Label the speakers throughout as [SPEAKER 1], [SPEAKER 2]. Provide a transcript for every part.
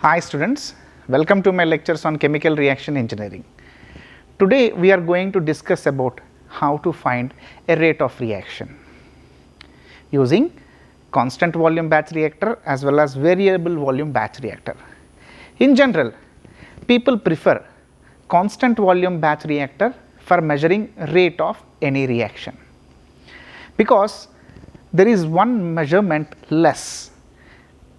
[SPEAKER 1] Hi students, welcome to my lectures on chemical reaction engineering. Today we are going to discuss about how to find a rate of reaction using constant volume batch reactor as well as variable volume batch reactor. In general, people prefer constant volume batch reactor for measuring rate of any reaction because there is one measurement less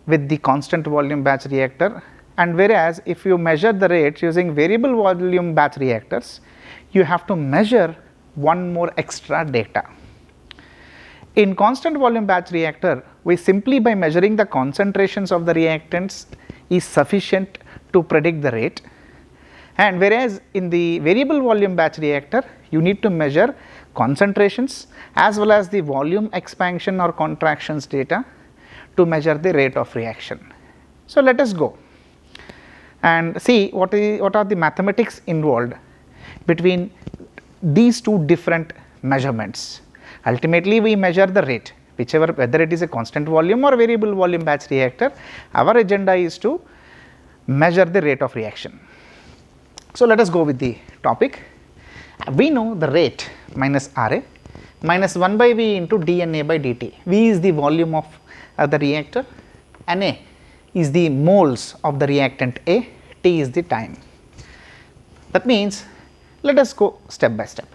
[SPEAKER 1] with the constant volume batch reactor, and whereas if you measure the rates using variable volume batch reactors, you have to measure one more extra data. In constant volume batch reactor, we simply by measuring the concentrations of the reactants is sufficient to predict the rate, and whereas in the variable volume batch reactor you need to measure concentrations as well as the volume expansion or contractions data to measure the rate of reaction. So, let us go and see what are the mathematics involved between these two different measurements. Ultimately, we measure the rate, whether it is a constant volume or variable volume batch reactor, our agenda is to measure the rate of reaction. So, let us go with the topic. We know the rate minus Ra minus 1 by V into dNA by dt. V is the volume of the reactor, Na is the moles of the reactant A, T is the time. That means, let us go step by step.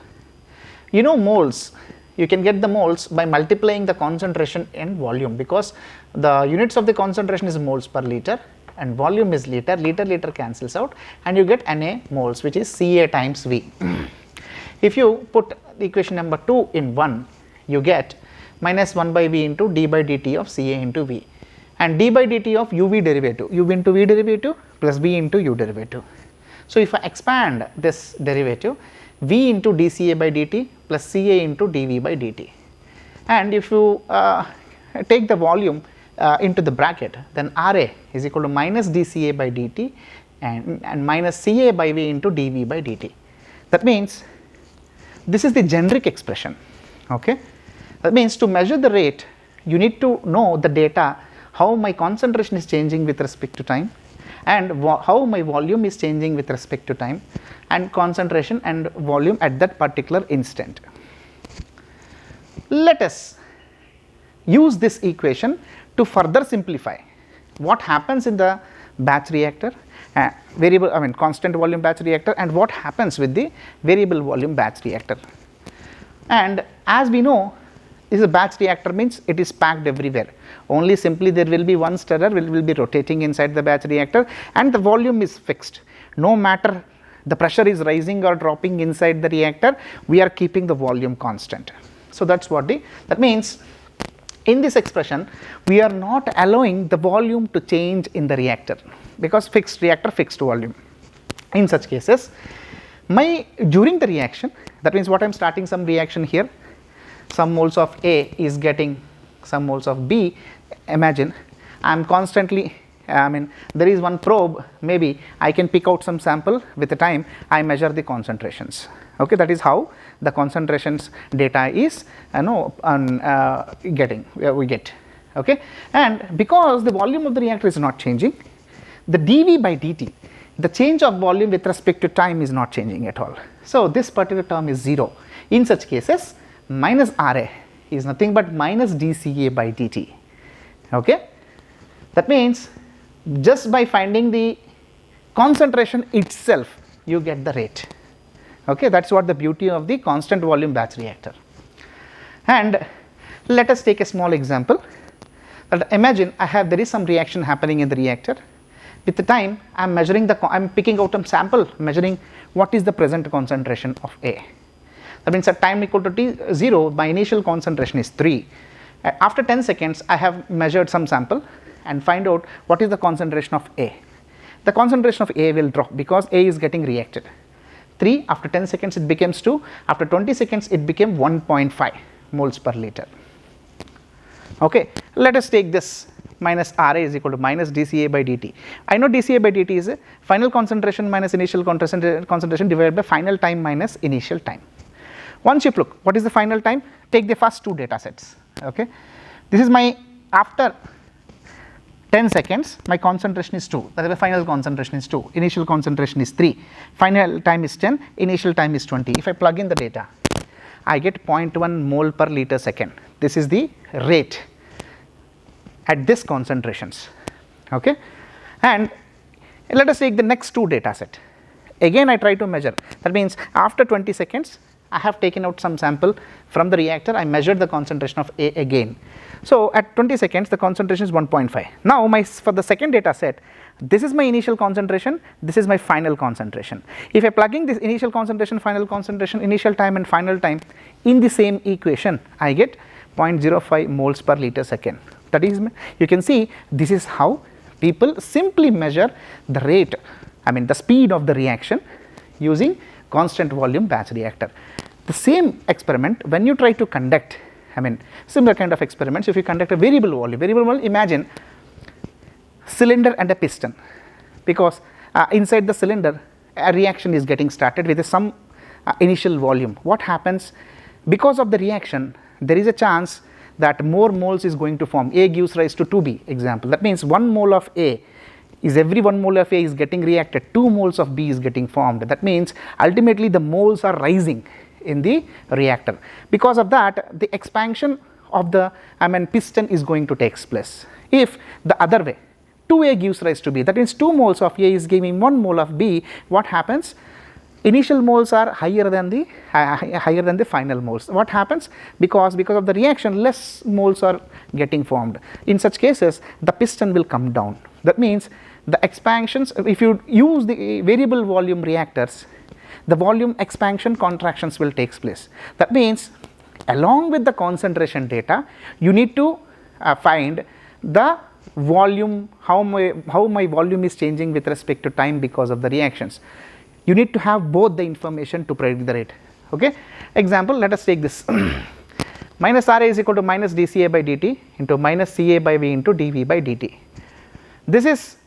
[SPEAKER 1] You know moles, you can get the moles by multiplying the concentration and volume, because the units of the concentration is moles per liter and volume is liter, liter cancels out and you get Na moles, which is Ca times V. If you put the equation number 2 in 1, you get minus 1 by V into d by dt of Ca into V, and d by dt of uv derivative, u into v derivative plus v into u derivative. So, if I expand this derivative, v into dCa by dt plus Ca into dV by dt, and if you take the volume into the bracket, then Ra is equal to minus dCa by dt and minus Ca by V into dV by dt. That means, this is the generic expression. Okay. That means, to measure the rate, you need to know the data, how my concentration is changing with respect to time and how my volume is changing with respect to time and concentration and volume at that particular instant. Let us use this equation to further simplify what happens in the batch reactor, constant volume batch reactor, and what happens with the variable volume batch reactor. And as we know, this is a batch reactor, means it is packed everywhere, only simply there will be one stirrer will be rotating inside the batch reactor and the volume is fixed. No matter the pressure is rising or dropping inside the reactor, we are keeping the volume constant. So, that is what that means. In this expression, we are not allowing the volume to change in the reactor, because fixed reactor, fixed volume. In such cases, during the reaction, that means what I am starting some reaction here, some moles of A is getting some moles of B. Imagine I am constantly, there is one probe, maybe I can pick out some sample, with the time I measure the concentrations. Okay, that is how the concentrations data is we get. Okay, and because the volume of the reactor is not changing, the dV by dt, the change of volume with respect to time is not changing at all. So, this particular term is 0. In such cases, minus Ra is nothing but minus dCa by dt. Okay? That means, just by finding the concentration itself, you get the rate. Okay? That is what the beauty of the constant volume batch reactor. And let us take a small example. That imagine there is some reaction happening in the reactor. With the time, I am measuring I am picking out a sample, measuring what is the present concentration of A. That means at time equal to t0, my initial concentration is 3. After 10 seconds, I have measured some sample and find out what is the concentration of A. The concentration of A will drop because A is getting reacted. 3, after 10 seconds it becomes 2, after 20 seconds it became 1.5 moles per liter. Okay. Let us take this minus Ra is equal to minus dCa by dt. I know dCa by dt is a final concentration minus initial concentration divided by final time minus initial time. Once you look, what is the final time? Take the first two data sets. Okay. This is my after 10 seconds, my concentration is 2, that is the final concentration is 2, initial concentration is 3, final time is 10, initial time is 20. If I plug in the data, I get 0.1 mole per liter second. This is the rate at this concentrations, okay. And let us take the next two data set. Again I try to measure, that means after 20 seconds I have taken out some sample from the reactor, I measured the concentration of A again. So at 20 seconds the concentration is 1.5. Now for the second data set, this is my initial concentration, this is my final concentration. If I plug in this initial concentration, final concentration, initial time and final time in the same equation, I get 0.05 moles per liter second. That is, you can see this is how people simply measure the rate, I mean the speed of the reaction using constant volume batch reactor. The same experiment when you try to conduct, I mean similar kind of experiments, if you conduct a variable volume, imagine cylinder and a piston, because inside the cylinder a reaction is getting started with some initial volume. What happens? Because of the reaction there is a chance that more moles is going to form. A gives rise to 2B example, that means 1 mole of A is, every 1 mole of A is getting reacted, 2 moles of B is getting formed. That means ultimately the moles are rising in the reactor. Because of that the expansion of the piston is going to take place. If the other way, 2A gives rise to B, that means 2 moles of A is giving 1 mole of B, what happens? Initial moles are higher than the final moles. What happens? Because of the reaction less moles are getting formed. In such cases the piston will come down. That means the expansions, if you use the variable volume reactors, the volume expansion contractions will take place. That means along with the concentration data you need to find the volume, how my volume is changing with respect to time because of the reactions. You need to have both the information to predict the rate, okay. Example, let us take this minus Ra is equal to minus dCA by dt into minus Ca by V into dV by dt. This is,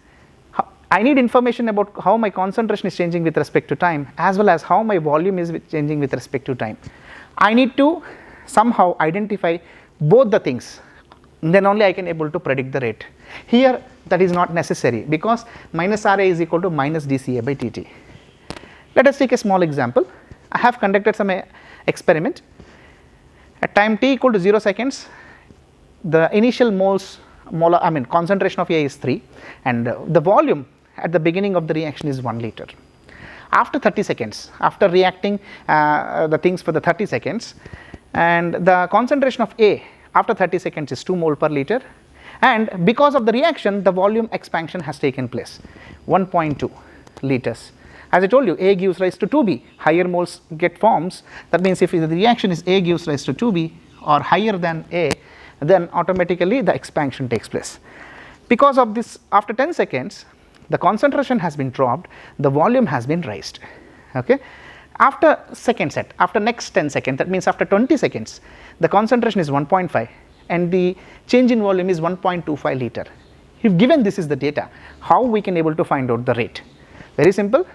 [SPEAKER 1] I need information about how my concentration is changing with respect to time as well as how my volume is changing with respect to time. I need to somehow identify both the things, then only I can able to predict the rate. Here that is not necessary because minus Ra is equal to minus dCA by dt. Let us take a small example. I have conducted some experiment. At time t equal to 0 seconds, the initial concentration of A is 3 and the volume at the beginning of the reaction is 1 liter. After 30 seconds, after reacting the things for the 30 seconds, and the concentration of A after 30 seconds is 2 mole per liter, and because of the reaction the volume expansion has taken place, 1.2 liters. As I told you, A gives rise to 2B, higher moles get forms. That means if the reaction is A gives rise to 2B or higher than A, then automatically the expansion takes place. Because of this, after 10 seconds the concentration has been dropped, the volume has been raised, okay. After second set, after next 10 seconds, that means after 20 seconds, the concentration is 1.5 and the change in volume is 1.25 liter. If given this is the data, how we can able to find out the rate? Very simple.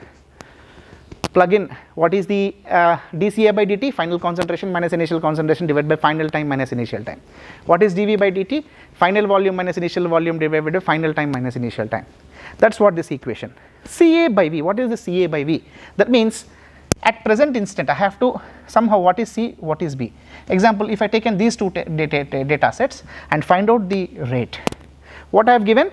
[SPEAKER 1] Plug in what is the dCA by dt, final concentration minus initial concentration divided by final time minus initial time. What is dV by dt? Final volume minus initial volume divided by final time minus initial time. That is what this equation. Ca by V, what is the Ca by V? That means at present instant I have to somehow, what is C, what is B. Example, if I taken these two data sets and find out the rate, what I have given,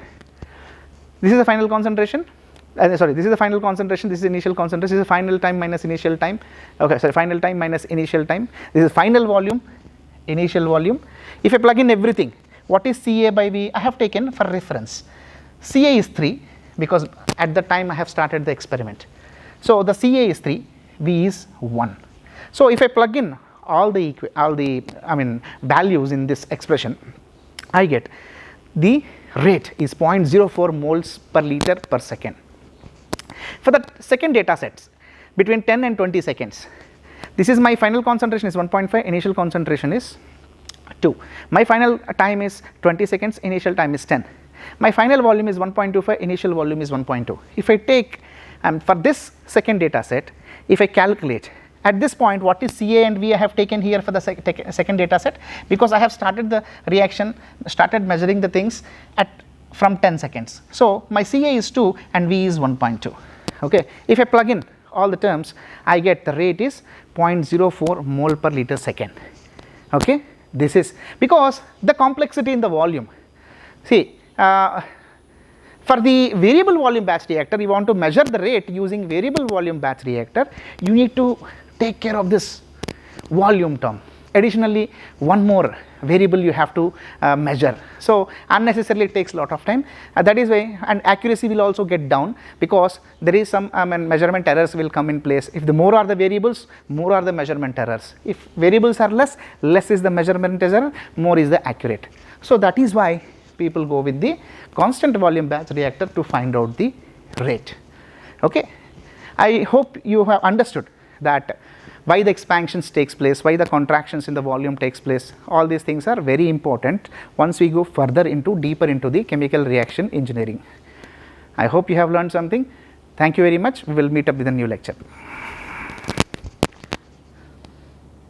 [SPEAKER 1] this is the final concentration, this is the final concentration, this is initial concentration, this is final time minus initial time, okay, sorry, final time minus initial time, this is final volume, initial volume. If I plug in everything, what is Ca by V? I have taken for reference. Ca is 3 because at the time I have started the experiment. So the Ca is 3, V is 1. So if I plug in all the values in this expression, I get the rate is 0.04 moles per liter per second. For the second data sets between 10 and 20 seconds, this is my final concentration is 1.5, initial concentration is 2. My final time is 20 seconds, initial time is 10. My final volume is 1.25, initial volume is 1.2. If I take for this second data set, if I calculate at this point what is Ca and V I have taken here for the second data set, because I have started the reaction, started measuring the things at from 10 seconds. So, my Ca is 2 and V is 1.2. Okay. If I plug in all the terms, I get the rate is 0.04 mole per liter second. Okay. This is because the complexity in the volume. See, for the variable volume batch reactor, you want to measure the rate using variable volume batch reactor, you need to take care of this volume term. Additionally, one more variable you have to measure. So, unnecessarily it takes a lot of time, that is why, and accuracy will also get down because there is some measurement errors will come in place. If the more are the variables, more are the measurement errors. If variables are less, less is the measurement error, more is the accurate. So, that is why people go with the constant volume batch reactor to find out the rate. Okay. I hope you have understood that why the expansions takes place, why the contractions in the volume takes place. All these things are very important once we go further into deeper into the chemical reaction engineering. I hope you have learned something. Thank you very much. We will meet up with a new lecture.